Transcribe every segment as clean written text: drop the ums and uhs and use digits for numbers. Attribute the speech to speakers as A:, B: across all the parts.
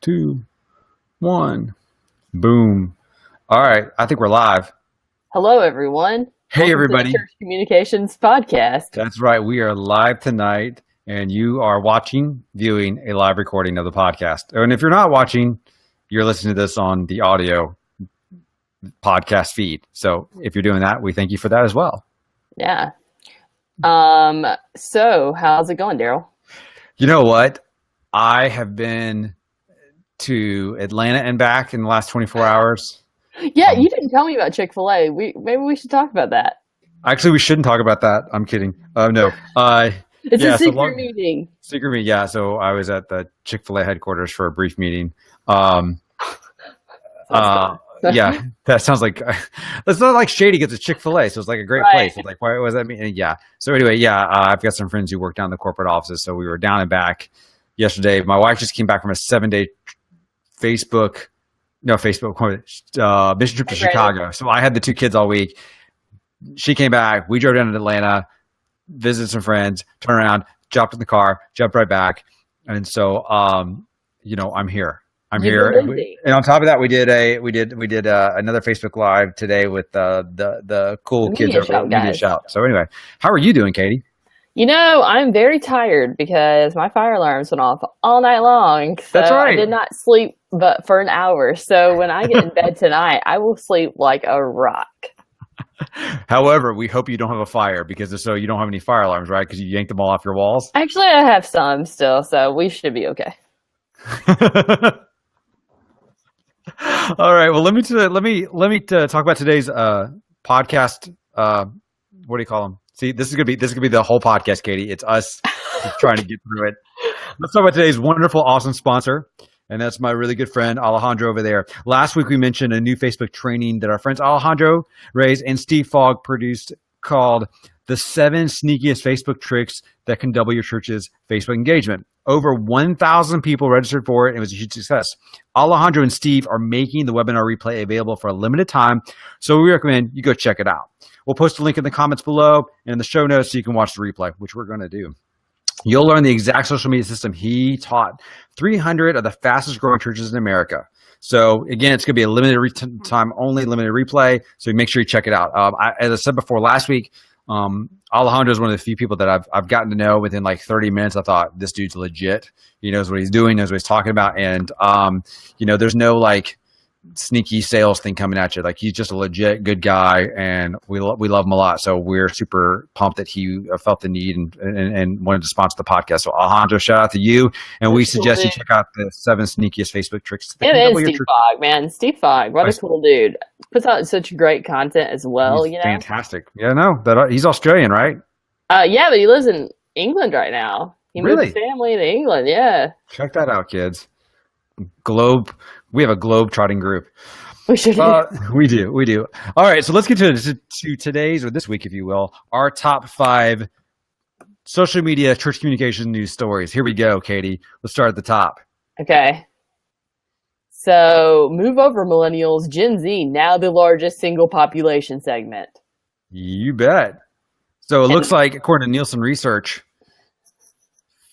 A: 2, 1. Boom. All right. I think we're live.
B: Hello, everyone.
A: Hey, everybody.
B: To the Church Communications Podcast.
A: That's right. We are live tonight, and you are viewing a live recording of the podcast. And if you're not watching, you're listening to this on the audio podcast feed. So if you're doing that, we thank you for that as well.
B: Yeah. So how's it going, Daryl?
A: You know what? I have been to Atlanta and back in the last 24 hours.
B: Yeah, you didn't tell me about Chick-fil-A. Maybe we should talk about that.
A: Actually, we shouldn't talk about that. I'm kidding. No.
B: It's a secret meeting.
A: Secret meeting, yeah. So I was at the Chick-fil-A headquarters for a brief meeting. Yeah, that sounds like it's not like shady because it's Chick-fil-A, so it's like a great place. It's like, why was that mean? Yeah. So anyway, I've got some friends who work down in the corporate offices, so we were down and back yesterday. My wife just came back from a 7-day mission trip to Chicago. So I had the 2 kids all week. She came back. We drove down to Atlanta, visited some friends, turned around, jumped in the car, jumped right back, and so I'm here. I'm here, and on top of that, we did another Facebook Live today with the cool kids over at Mediashout. So anyway, how are you doing, Katie?
B: I'm very tired because my fire alarms went off all night long. So
A: that's right.
B: I did not sleep but for an hour. So when I get in bed tonight, I will sleep like a rock.
A: However, we hope you don't have a fire because if so, you don't have any fire alarms, right? Because you yanked them all off your walls.
B: Actually, I have some still, so we should be okay.
A: All right. Well, let me talk about today's podcast. What do you call them? See, this is gonna be the whole podcast, Katie. It's us trying to get through it. Let's talk about today's wonderful, awesome sponsor, and that's my really good friend Alejandro over there. Last week we mentioned a new Facebook training that our friends Alejandro Reyes and Steve Fogg produced called "The 7 Sneakiest Facebook Tricks That Can Double Your Church's Facebook Engagement." Over 1,000 people registered for it, and it was a huge success. Alejandro and Steve are making the webinar replay available for a limited time, so we recommend you go check it out. We'll post a link in the comments below and in the show notes so you can watch the replay, which we're going to do. You'll learn the exact social media system he taught 300 of the fastest growing churches in America. So again, it's going to be a limited time only, limited replay, so make sure you check it out. As I said before last week, Alejandro is one of the few people that I've gotten to know within like 30 minutes. I thought this dude's legit. He knows what he's doing, knows what he's talking about. And, there's no like sneaky sales thing coming at you. Like he's just a legit good guy and we love him a lot. So we're super pumped that he felt the need and wanted to sponsor the podcast. So Alejandro, shout out to you. And we suggest you check out the 7 sneakiest Facebook tricks.
B: It is Steve Fogg, man. Steve Fogg, what a cool dude. Puts out such great content as well.
A: He's fantastic. Yeah, no, he's Australian, right?
B: Yeah, but he lives in England right now. He moved his family to England. Yeah.
A: Check that out, kids. We have a globe-trotting group.
B: We should.
A: We do. All right, so let's get to today's, or this week, if you will, our top 5 social media church communication news stories. Here we go, Katie. Let's start at the top.
B: Okay. So, move over, Millennials. Gen Z, now the largest single population segment.
A: You bet. So it looks like, according to Nielsen research,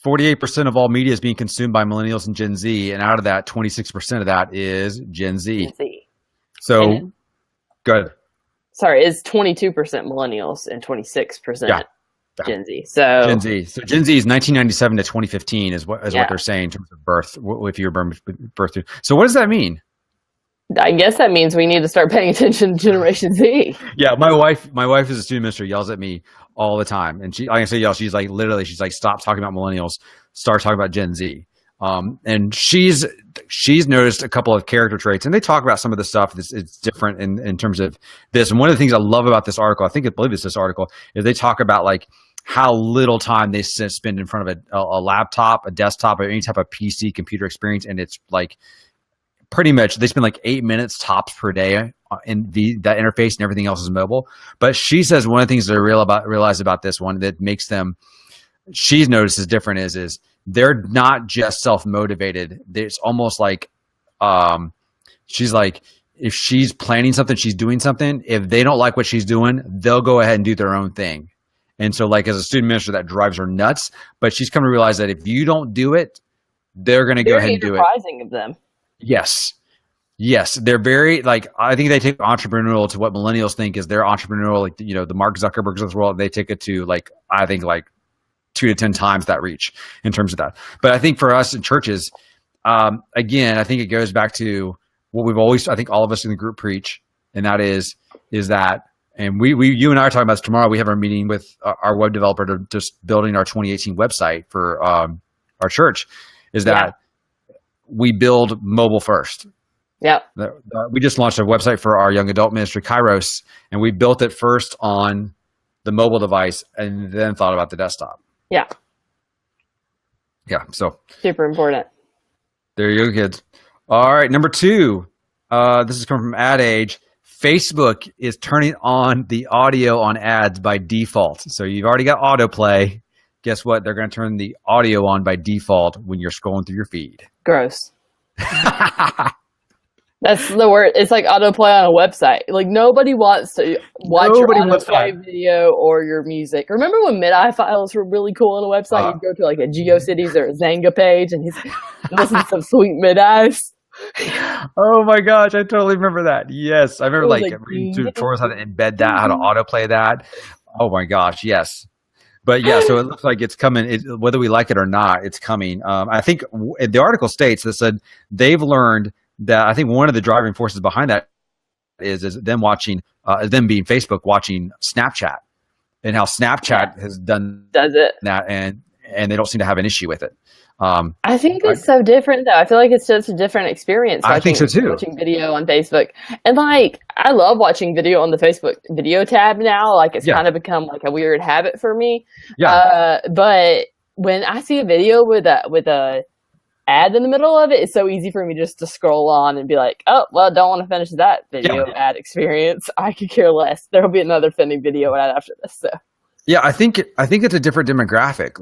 A: 48% of all media is being consumed by Millennials and Gen Z, and out of that, 26% of that is Gen Z. So, good.
B: Sorry, it's 22% Millennials and 26% Gen Z. So
A: Gen Z is 1997 to 2015 is what they're saying in terms of birth. If you're birth through. So what does that mean?
B: I guess that means we need to start paying attention to Generation Z.
A: Yeah, my wife is a student minister, yells at me all the time, and she's like, stop talking about Millennials, start talking about Gen Z. And she's noticed a couple of character traits, and they talk about some of the stuff it's different in terms of this. And one of the things I love about this article, I believe it's this article, is they talk about like how little time they spend in front of a laptop, a desktop, or any type of PC computer experience, and it's like pretty much they spend like 8 minutes tops per day in that interface, and everything else is mobile. But she says one of the things that I realize about this one that makes them, she's noticed is different is they're not just self-motivated. It's almost like she's like, if she's planning something, she's doing something, if they don't like what she's doing, they'll go ahead and do their own thing. And so like as a student minister, that drives her nuts. But she's come to realize that if you don't do it, they're going to go ahead and do it.
B: Enterprising of them.
A: Yes. Yes, they're very I think they take entrepreneurial to what millennials think is their entrepreneurial, the Mark Zuckerbergs of the world. They take it to I think 2 to 10 times that reach in terms of that. But I think for us in churches, again, I think it goes back to what we've always, I think all of us in the group preach, and that is that, and you and I are talking about this tomorrow. We have our meeting with our web developer to just building our 2018 website for our church. Is that we build mobile first.
B: Yeah.
A: We just launched a website for our young adult ministry, Kairos, and we built it first on the mobile device and then thought about the desktop.
B: Yeah.
A: Yeah. So
B: super important.
A: There you go, kids. All right. Number 2, this is coming from Ad Age. Facebook is turning on the audio on ads by default. So you've already got autoplay. Guess what? They're going to turn the audio on by default when you're scrolling through your feed.
B: Gross. That's the word. It's like autoplay on a website. Nobody wants to watch your autoplay video or your music. Remember when MIDI files were really cool on a website? You'd go to a GeoCities or a Zanga page and listen to some sweet MIDIs.
A: Oh my gosh, I totally remember that. Yes, I remember reading tutorials how to embed that, how to autoplay that. Oh my gosh, yes. But yeah, so it looks like it's coming. Whether we like it or not, it's coming. I think the article states that said they've learned that I think one of the driving forces behind that is them being Facebook watching Snapchat, and how Snapchat does it that, and they don't seem to have an issue with it.
B: I think it's so different though. I feel like it's just a different experience.
A: I think so too.
B: Watching video on Facebook, and I love watching video on the Facebook video tab now. It's kind of become a weird habit for me. Yeah. But when I see a video with a ad in the middle of it, it's so easy for me just to scroll on and be like, oh, well, don't want to finish that video ad experience. I could care less. There'll be another funny video ad after this. So.
A: Yeah, I think it's a different demographic.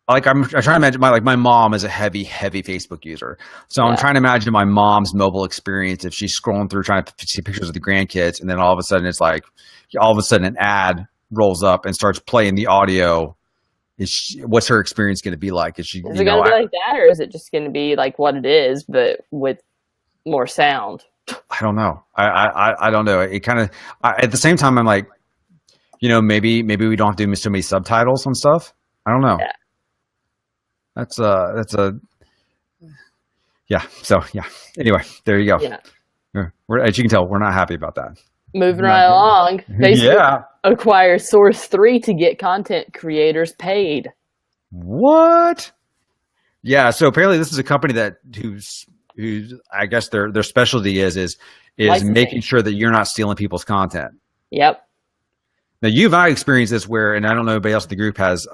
A: I'm trying to imagine my mom is a heavy Facebook user. So I'm trying to imagine my mom's mobile experience if she's scrolling through trying to see pictures of the grandkids, and then all of a sudden an ad rolls up and starts playing the audio. What's her experience going to be like? Is it going to be like
B: that, or is it just going to be like what it is, but with more sound?
A: I don't know. I don't know. It kind of at the same time I'm like, maybe we don't have to do so many subtitles and stuff. I don't know. Yeah. That's So Anyway, there you go. Yeah. As you can tell, we're not happy about that.
B: Moving right along. Facebook acquires Source 3 to get content creators paid.
A: What? Yeah. So apparently, this is a company whose I guess their specialty is making sure that you're not stealing people's content.
B: Yep.
A: Now you've experienced this and I don't know if anybody else in the group has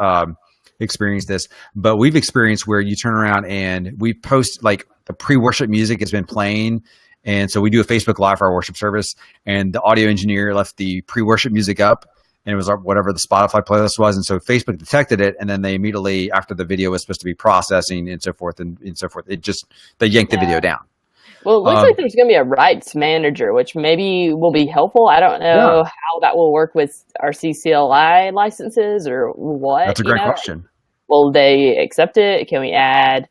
A: experienced this, but we've experienced where you turn around and we post the pre-worship music has been playing. And so we do a Facebook Live for our worship service, and the audio engineer left the pre-worship music up, and it was whatever the Spotify playlist was. And so Facebook detected it, and then they immediately, after the video was supposed to be processing and so forth, they yanked the video down.
B: Well, it looks like there's going to be a rights manager, which maybe will be helpful. I don't know how that will work with our CCLI licenses or what.
A: That's a great question.
B: Will they accept it? Can we add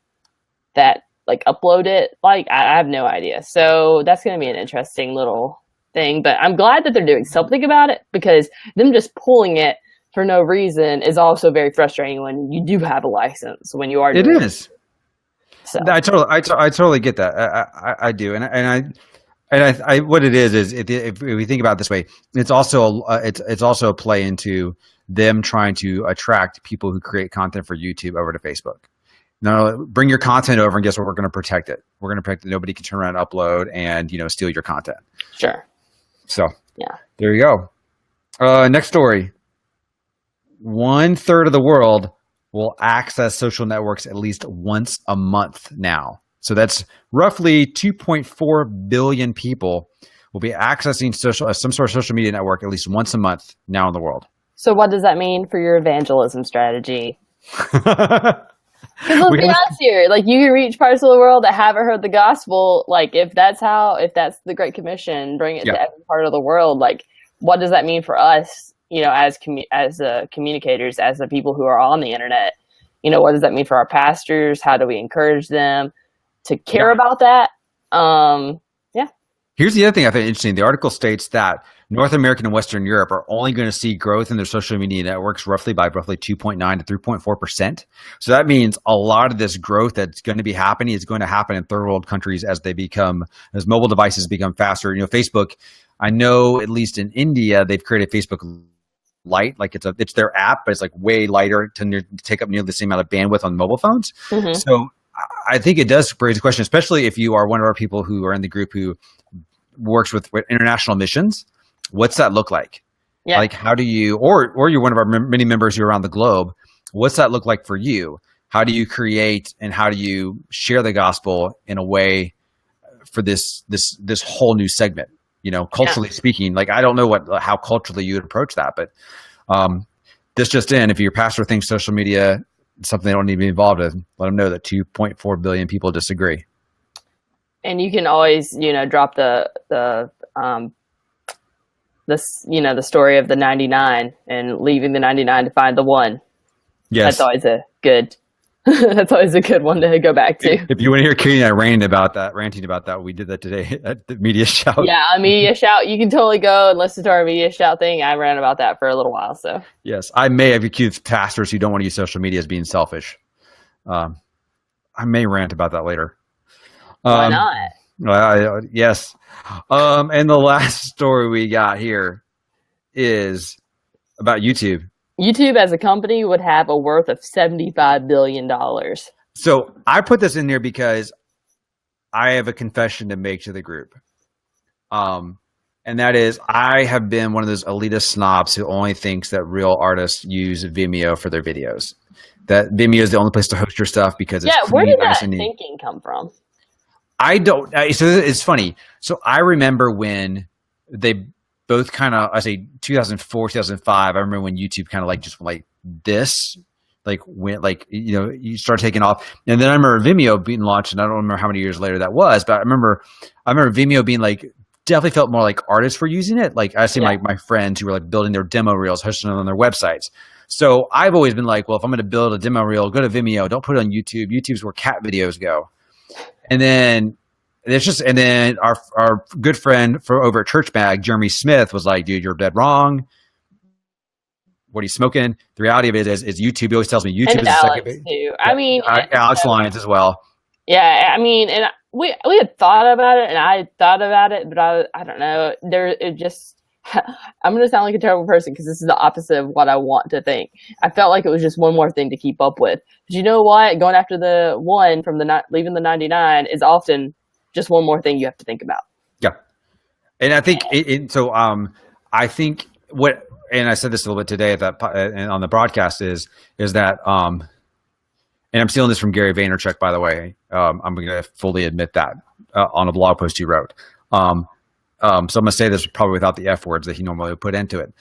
B: that? Upload it? I have no idea. So that's going to be an interesting little thing. But I'm glad that they're doing something about it, because them just pulling it for no reason is also very frustrating when you do have a license, when you are doing it. It is. So.
A: I totally get that. I do. And I what it is if we think about it this way, it's also a play into them trying to attract people who create content for YouTube over to Facebook. No, bring your content over, and guess what? We're going to protect it. We're going to protect it. Nobody can turn around and upload and steal your content.
B: Sure.
A: So there you go. Next story. 1/3 of the world will access social networks at least once a month now. So that's roughly 2.4 billion people will be accessing some sort of social media network at least once a month now in the world.
B: So what does that mean for your evangelism strategy? Because let's be honest here, you can reach parts of the world that haven't heard the gospel. If that's the Great Commission, bring it to every part of the world. What does that mean for us? As communicators, as the people who are on the internet. what does that mean for our pastors? How do we encourage them to care about that?
A: Here's the other thing I find interesting. The article states that North America and Western Europe are only going to see growth in their social media networks roughly 2.9 to 3.4%. So that means a lot of this growth that's going to be happening is going to happen in third world countries as mobile devices become faster. Facebook, I know at least in India, they've created Facebook Lite, like it's their app, but it's like way lighter to take up nearly the same amount of bandwidth on mobile phones. Mm-hmm. So I think it does raise a question, especially if you are one of our people who are in the group who works with international missions. What's that look like? Yeah. Like, how do you, or you're one of our many members who are around the globe. What's that look like for you? How do you create and how do you share the gospel in a way for this whole new segment? Culturally speaking, like, I don't know how culturally you would approach that, but this just in, if your pastor thinks social media is something they don't need to be involved in, let them know that 2.4 billion people disagree.
B: And you can always, drop the story of the 99 and leaving the 99 to find the one.
A: Yes.
B: That's always a good that's always a good one to go back to.
A: If you want to hear Katie and I ranting about that, we did that today at the Mediashout.
B: Yeah, Mediashout. You can totally go and listen to our Mediashout thing. I ran about that for a little while. So
A: yes, I may have accused pastors who don't want to use social media as being selfish. I may rant about that later.
B: Why not?
A: Yes. And the last story we got here is about YouTube.
B: YouTube as a company would have a worth of $75 billion.
A: So I put this in there because I have a confession to make to the group. And that is, I have been one of those elitist snobs who only thinks that real artists use Vimeo for their videos. That Vimeo is the only place to host your stuff because it's
B: where did that thinking come from?
A: So it's funny. So I remember when they both kind of, I say 2004, 2005, I remember when YouTube kind of like just like this, like went like, you start taking off. And then I remember Vimeo being launched, and I don't remember how many years later that was, but I remember Vimeo being like, definitely felt more like artists were using it. Like I see my friends who were like building their demo reels, hosting them on their websites. So I've always been like, well, if I'm going to build a demo reel, go to Vimeo, don't put it on YouTube. YouTube's where cat videos go. And then our good friend over at Church Mag, Jeremy Smith, was like, dude, you're dead wrong. What are you smoking? The reality of it is YouTube. He always tells me YouTube
B: and
A: is
B: Alex
A: the second.
B: Too. I mean,
A: Alex Lyons as well.
B: Yeah, I mean, and we had thought about it, and I had thought about it, but I don't know. I'm going to sound like a terrible person because this is the opposite of what I want to think. I felt like it was just one more thing to keep up with. But you know what? Going after the one from leaving the 99 is often just one more thing you have to think about. Yeah.
A: And I think, I think and I said this a little bit today on the broadcast is that, and I'm stealing this from Gary Vaynerchuk, by the way. I'm going to fully admit that on a blog post he wrote. So I'm going to say this probably without the F words that he normally would put into it,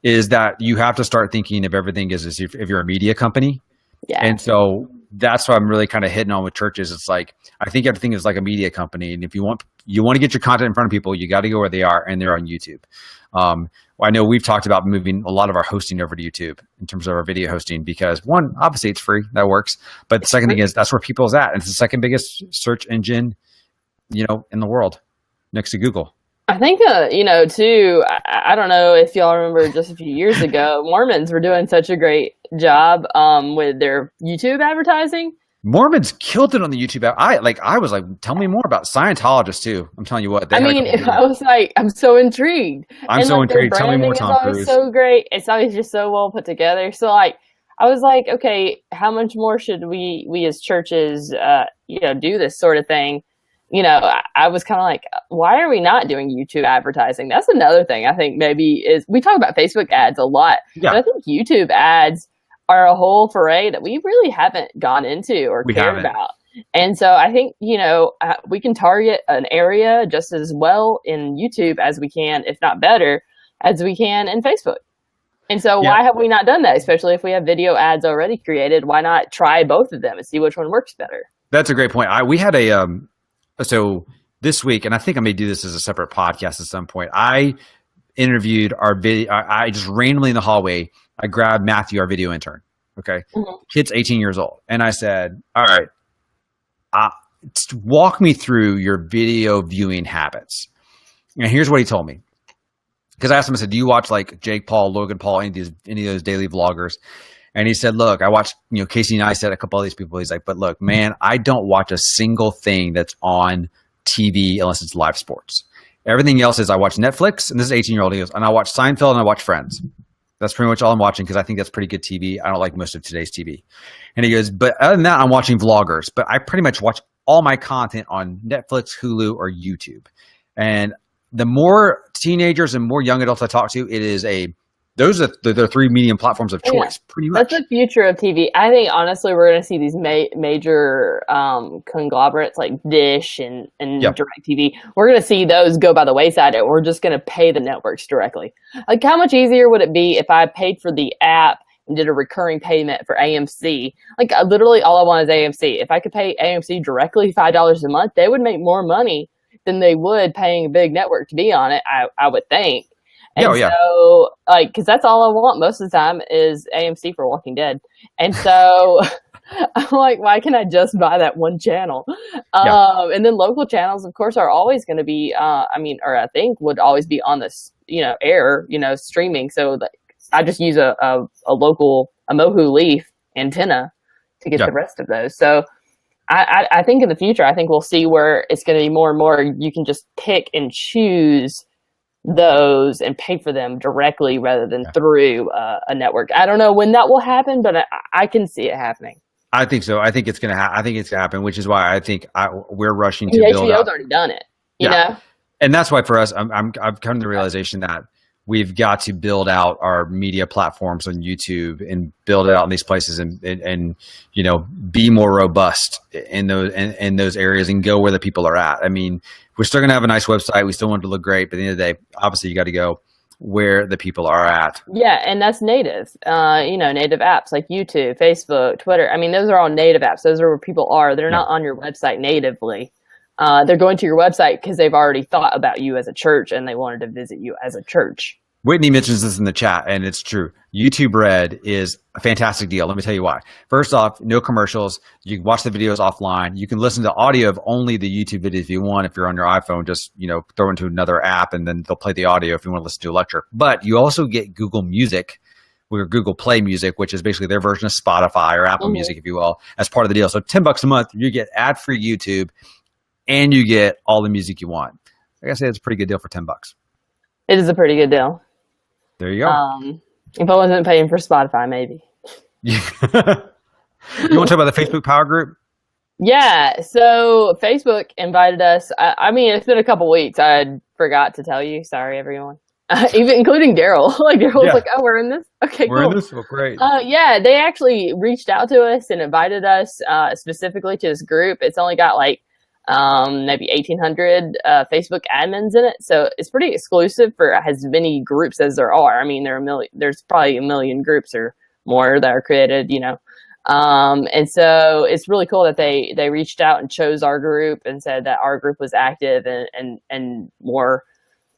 A: is that you have to start thinking of everything as if you're a media company. Yeah. And so that's what I'm really kind of hitting on with churches. It's like, I think everything is like a media company. And if you want to get your content in front of people, you got to go where they are, and they're on YouTube. I know we've talked about moving a lot of our hosting over to YouTube in terms of our video hosting, because one, obviously it's free, that works. But the second thing is that's where people's at. And it's the second biggest search engine, in the world, next to Google.
B: I think, too, I don't know if y'all remember just a few years ago, Mormons were doing such a great job with their YouTube advertising.
A: Mormons killed it on the YouTube app. I was like, tell me more about Scientologists too. I'm telling you what.
B: I was like, I'm so intrigued.
A: I'm so intrigued. Tell me more, Tom Cruise.
B: So great. It's always just so well put together. So I was like, okay, how much more should we as churches, do this sort of thing? I was kind of like, why are we not doing YouTube advertising? That's another thing I think maybe is, we talk about Facebook ads a lot, but I think YouTube ads are a whole foray that we really haven't gone into or cared about. And so I think, we can target an area just as well in YouTube as we can, if not better, as we can in Facebook. And so why have we not done that? Especially if we have video ads already created, why not try both of them and see which one works better?
A: That's a great point. We had so this week, and I think I may do this as a separate podcast at some point, I interviewed our video. I just randomly in the hallway, I grabbed Matthew, our video intern. Okay. Kid's 18 years old. And I said, all right, walk me through your video viewing habits. And here's what he told me. Because I asked him, I said, do you watch like Jake Paul, Logan Paul, any of those daily vloggers? And he said, look, I watch, Casey Neistat, a couple of these people. He's like, but look, man, I don't watch a single thing that's on TV unless it's live sports. Everything else is I watch Netflix, and this is 18-year-old. He goes, and I watch Seinfeld and I watch Friends. That's pretty much all I'm watching because I think that's pretty good TV. I don't like most of today's TV. And he goes, but other than that, I'm watching vloggers. But I pretty much watch all my content on Netflix, Hulu, or YouTube. And the more teenagers and more young adults I talk to, those are the three medium platforms of choice, pretty much.
B: That's the future of TV. I think, honestly, we're going to see these major conglomerates like Dish and DirecTV. We're going to see those go by the wayside, and we're just going to pay the networks directly. Like, how much easier would it be if I paid for the app and did a recurring payment for AMC? Like, literally all I want is AMC. If I could pay AMC directly $5 a month, they would make more money than they would paying a big network to be on it, I would think. And so, because that's all I want most of the time is AMC for Walking Dead. And so I'm like, why can't I just buy that one channel? And then local channels, of course, are always going to be, or I think would always be on this, air, streaming. So I just use a local, Mohu Leaf antenna to get the rest of those. So I think in the future, I think we'll see where it's going to be more and more. You can just pick and choose those and pay for them directly rather than through a network. I don't know when that will happen, but I can see it happening. I think
A: so. I think it's going to I think it's going to happen, which is why I think we're rushing to build
B: HBO's already done it, you know?
A: And that's why for us, I've come to the realization that we've got to build out our media platforms on YouTube and build it out in these places and be more robust in those areas and go where the people are at. I mean, we're still going to have a nice website. We still want it to look great, but at the end of the day, obviously you got to go where the people are at.
B: Yeah. And that's native, native apps like YouTube, Facebook, Twitter. I mean, those are all native apps. Those are where people are. They're not on your website natively. They're going to your website because they've already thought about you as a church and they wanted to visit you as a church.
A: Whitney mentions this in the chat, and it's true. YouTube Red is a fantastic deal. Let me tell you why. First off, no commercials. You can watch the videos offline. You can listen to audio of only the YouTube videos if you want. If you're on your iPhone, just throw into another app, and then they'll play the audio if you want to listen to a lecture. But you also get Google Music, or Google Play Music, which is basically their version of Spotify or Apple Music, if you will, as part of the deal. So $10 a month, you get ad-free YouTube, and you get all the music you want. Like I said, it's a pretty good deal for $10.
B: It is a pretty good deal.
A: There you go.
B: If I wasn't paying for Spotify, maybe.
A: You want to talk about the Facebook Power Group?
B: Yeah. So Facebook invited us. I mean, it's been a couple weeks. I forgot to tell you. Sorry, everyone. Even including Daryl. Daryl's like, oh, we're in this? Okay,
A: we're in this? Well, great.
B: They actually reached out to us and invited us specifically to this group. It's only got maybe 1,800 Facebook admins in it, so it's pretty exclusive for as many groups as there are. I mean, there's probably a million groups or more that are created, and so it's really cool that they reached out and chose our group and said that our group was active and more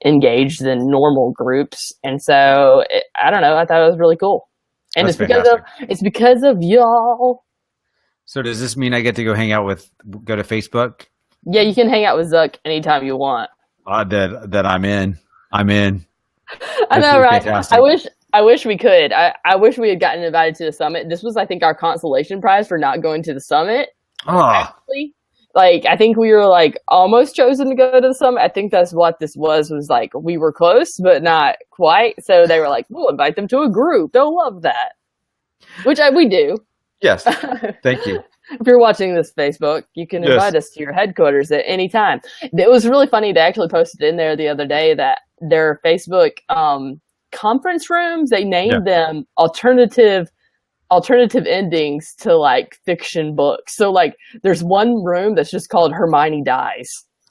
B: engaged than normal groups. And so I don't know, I thought it was really cool, and it's because of y'all.
A: So does this mean I get to go go to Facebook?
B: Yeah, you can hang out with Zuck anytime you want.
A: That I'm in. I
B: know, right? Fantastic. I wish we could. I wish we had gotten invited to the summit. This was, I think, our consolation prize for not going to the summit. Actually. I think we were almost chosen to go to the summit. I think that's what this was we were close, but not quite. So they were like, we'll invite them to a group. They'll love that. Which we do.
A: Yes. Thank you.
B: If you're watching this Facebook, you can invite us to your headquarters at any time. It was really funny. They actually posted in there the other day that their Facebook conference rooms, they named them alternative endings to fiction books. So there's one room that's just called Hermione Dies.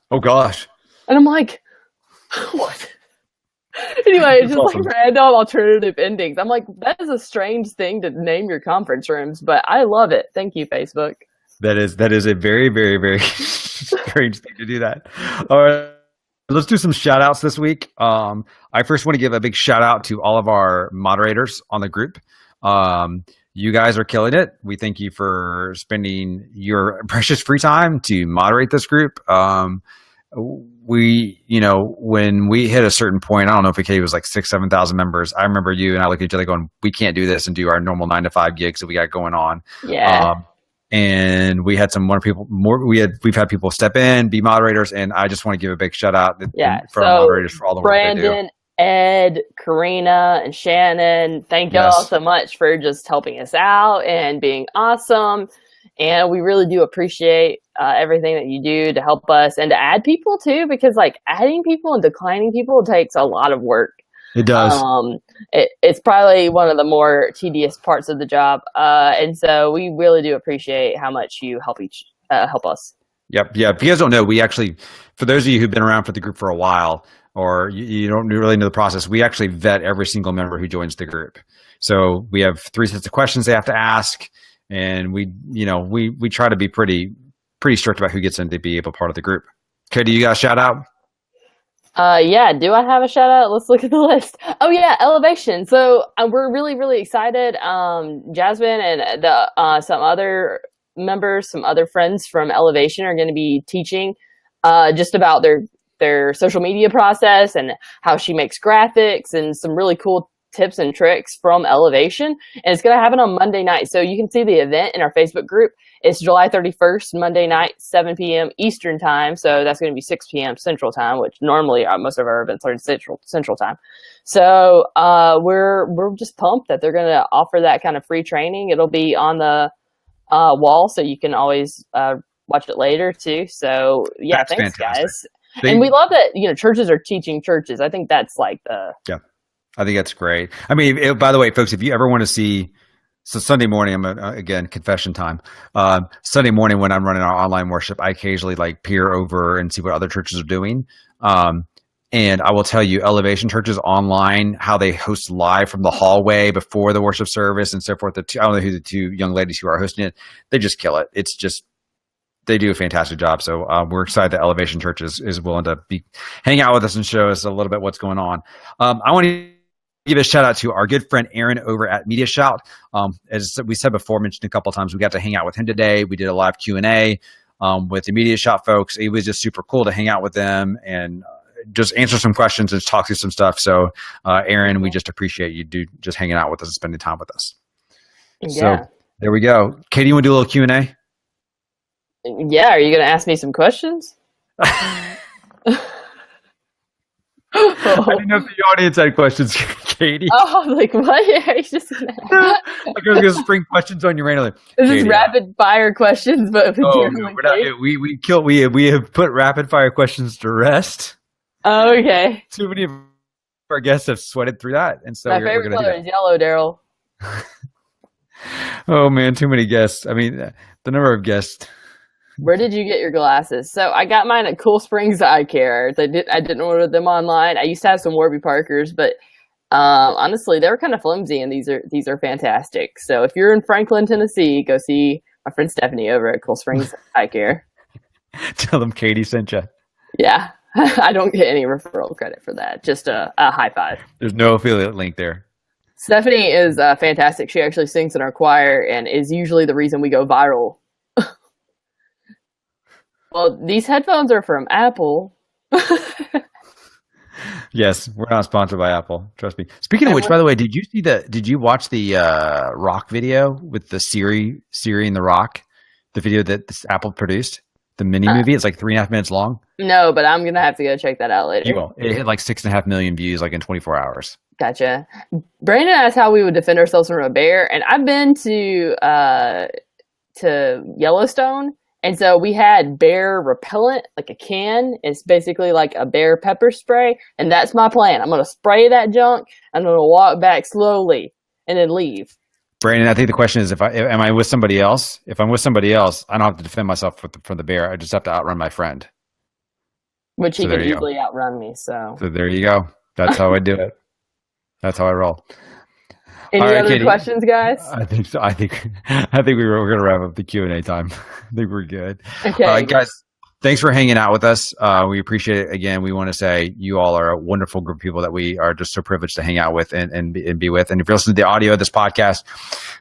A: Oh gosh.
B: And I'm like, what? Anyway, it's just awesome. Random alternative endings. I'm like, that is a strange thing to name your conference rooms, but I love it. Thank you, Facebook.
A: That is a very, very, very strange thing to do that. All right, let's do some shout outs this week. I first want to give a big shout out to all of our moderators on the group. you guys are killing it. We thank you for spending your precious free time to moderate this group. We, when we hit a certain point, I don't know if it was like 7,000 members. I remember you and I looked at each other going, we can't do this and do our normal 9-to-5 gigs that we got going on.
B: Yeah.
A: And we had some more people. We've had people step in, be moderators, and I just want to give a big shout out for our moderators for all the work they do.
B: Brandon, Ed, Karina, and Shannon, thank y'all so much for just helping us out and being awesome. And we really do appreciate everything that you do to help us and to add people too, because like adding people and declining people takes a lot of work.
A: It does.
B: It's probably one of the more tedious parts of the job, and so we really do appreciate how much you help us.
A: Yep. Yeah. If you guys don't know, we actually, for those of you who've been around for the group for a while, or you don't really know the process, we actually vet every single member who joins the group. So we have 3 sets of questions they have to ask, and we try to be pretty strict about who gets in to be a part of the group. Okay, do you guys shout out?
B: Yeah, do I have a shout out? Let's look at the list. Oh yeah, Elevation. So we're really, really excited. Jasmine and some other members, some other friends from Elevation are going to be teaching just about their social media process and how she makes graphics and some really cool tips and tricks from Elevation. And it's going to happen on Monday night. So you can see the event in our Facebook group. It's July 31st, Monday night, 7 p.m. Eastern time. So that's going to be 6 p.m. Central time, which normally most of our events are in Central time. So we're just pumped that they're going to offer that kind of free training. It'll be on the wall, so you can always watch it later too. So yeah, that's thanks fantastic. Guys. And we love that, churches are teaching churches. I think that's like
A: I think that's great. I mean, by the way, folks, if you ever want to see, so Sunday morning, again, confession time. Sunday morning when I'm running our online worship, I occasionally peer over and see what other churches are doing. And I will tell you, Elevation Churches online, how they host live from the hallway before the worship service and so forth. I don't know who the 2 young ladies who are hosting it. They just kill it. It's just, they do a fantastic job. So we're excited that Elevation Church is willing to hang out with us and show us a little bit what's going on. I want to give a shout out to our good friend Aaron over at Mediashout. As we said before, mentioned a couple of times, we got to hang out with him today. We did a live Q&A with the Mediashout folks. It was just super cool to hang out with them and just answer some questions and talk through some stuff. So Aaron, we just appreciate you just hanging out with us and spending time with us. Yeah. So there we go. Katie, you want to do a little Q&A?
B: Yeah. Are you going to ask me some questions?
A: I didn't know if the audience had questions, Katie.
B: Oh, like what? Are you just gonna...
A: I was going to spring questions on you randomly.
B: This Katie, is rapid fire questions, but
A: no, we're not. We have put rapid fire questions to rest.
B: Oh, okay.
A: Too many of our guests have sweated through that, and so
B: my favorite color is yellow, Daryl.
A: Oh man, too many guests. I mean, the number of guests.
B: Where did you get your glasses? So I got mine at Cool Springs Eye Care. I didn't order them online. I used to have some Warby Parkers, but honestly, they were kind of flimsy, and these are fantastic. So if you're in Franklin, Tennessee, go see my friend Stephanie over at Cool Springs Eye Care.
A: Tell them Katie sent you.
B: Yeah, I don't get any referral credit for that. Just a high five.
A: There's no affiliate link there.
B: Stephanie is fantastic. She actually sings in our choir and is usually the reason we go viral. Well, these headphones are from Apple.
A: Yes, we're not sponsored by Apple. Trust me. Speaking of which, by the way, did you watch the Rock video with the Siri and the Rock? The video that Apple produced, the mini movie. It's like 3.5 minutes long.
B: No, but I'm gonna have to go check that out later.
A: You will. It hit like 6.5 million views like in 24 hours.
B: Gotcha. Brandon asked how we would defend ourselves from a bear, and I've been to Yellowstone. And so we had bear repellent, like a can. It's basically like a bear pepper spray. And that's my plan. I'm going to spray that junk. I'm going to walk back slowly and then leave.
A: Brandon, I think the question is, am I with somebody else? If I'm with somebody else, I don't have to defend myself from the bear. I just have to outrun my friend.
B: Which he can easily outrun me. So
A: there you go. That's how I do it. That's how I roll.
B: Any other Katie, questions, guys?
A: I think so. I think we're going to wrap up the Q&A time. I think we're good.
B: Okay.
A: All right, guys. thanks for hanging out with us. We appreciate it. Again, we want to say you all are a wonderful group of people that we are just so privileged to hang out with and be with. And if you're listening to the audio of this podcast,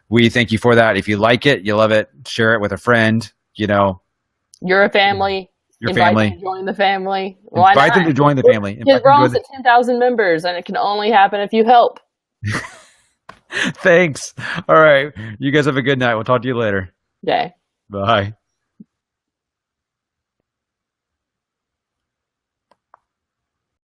A: we thank you for that. If you like it, you love it, share it with a friend.
B: You're a family.
A: Your family.
B: Them to join the family. Why
A: Invite
B: not?
A: them to join the family.
B: We're almost at 10,000 members, and it can only happen if you help.
A: Thanks. All right. You guys have a good night. We'll talk to you later.
B: Okay.
A: Bye.